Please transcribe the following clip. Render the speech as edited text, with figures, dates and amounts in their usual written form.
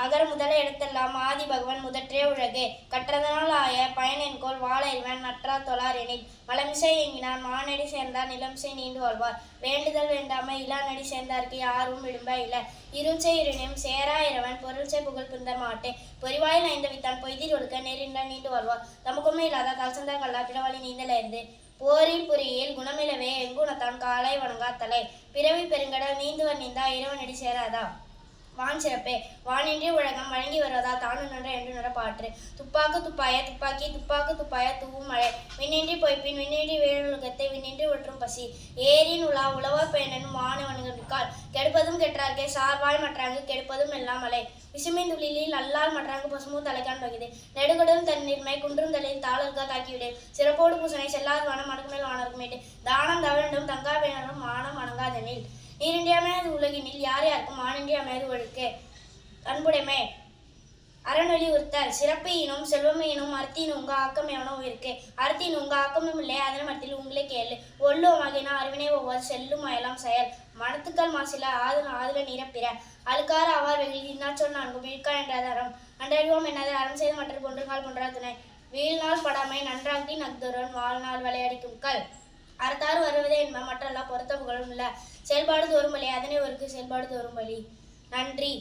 அகர முதல எழுத்தெல்லாம் ஆதி பகவன் முதற்றே உலகே கற்றதனால் ஆய பயனென்கோள் வாழறிவன் நற்றார் தொழார் எனில் மலமிசை எங்கினார் மானடி சேர்ந்தார் நிலமிசை நீண்டு வாழ்வார் வேண்டுதல் வேண்டாமை இளாநடி சேர்ந்தார்க்கு யாரும் விடும்ப இல்ல இருள்சை இருணையும் சேரா இரவன் பொருள்சை புகழ் புந்த மாட்டே பொறிவாயில் ஐந்தவித்தான் பொய்தீர் ஒழுக்க நெறிண்டா நீண்டு வாழ்வார் தமக்குமே இல்லாத கல்சந்தா கல்லா பிறவாளி நீந்தலேருந்து போரில் புரியில் குணமிலவே எங்குணத்தான் காலை வணங்கா தலை பிறவி பெருங்கடல் நீந்துவர் நீந்தா இறைவனடி சேராதா வான் சிறப்பே வானின்றி உலகம் வழங்கி வருவதா தானு நன்ற என்று நடப்பாற்று துப்பாக்கு துப்பாய துப்பாக்கி துப்பாக்கு துப்பாய தூவும் மழை விண்ணின்றி பொய்ப்பின் விண்ணின்றி வேலுலகத்தை விண்ணின்றி ஒற்றும் பசி ஏரின் உலா உழவர் பயனும் மாணவன்கால் கெடுப்பதும் கெட்டார்க்கே சார்வாய் மற்றாங்கு கெடுப்பதும் எல்லாம் மலை விசுமின் துளிலில் அல்லால் மற்றாங்கு பசுமும் தலைக்கான் பகுதி நெடுகடும் தன்னிர்மை குன்றும் தலையில் தாளர்கா தாக்கிவிடு சிறப்போடு பூசனை செல்லாது வானம் மடக்கு மேல் வானருக்குமேட்டு தானம் தவண்டும் தங்கா வேணரும் மானம் வணங்காதெனில் நீரின்றி அமையாது உலகினில் யார் யாருக்கும் மானின்றி அமையாது ஒழுக்கு அன்புடைமை அறநொழி உறுத்தல் சிறப்பு ஈனும் செல்வம் ஈனும் அர்த்தின் உங்க ஆக்கம் எவனோ இருக்கு அர்த்தின் உங்க ஆக்கமும் இல்லை அதன் மரத்தில் உங்களே கேளு ஒல்லுவமாகினா அறிவினை ஒவ்வொரு செல்லும் அயலாம் செயல் மனத்துக்கள் மாசில ஆதுல நிரப்பிற அழுக்கார ஆவார் வெயில் இன்னாச்சொல் நான்கு வீழ்கா என்றது அறம் அன்றறிவோம் என்னது அறம் செய்து மற்ற பொன்றுகால் போன்றா துணை வீழ்நாள் படாமை நன்றாகி நக்துரன் வாழ்நாள் விளையாடிக்கும் கல் அறத்தாறு வருவதே என்ப மற்றெல்லாம் பொருத்த புகழும் இல்ல செயல்பாடு தோறும் வழி அதனை ஒருக்கு செயல்பாடு தோறும் வழி நன்றி.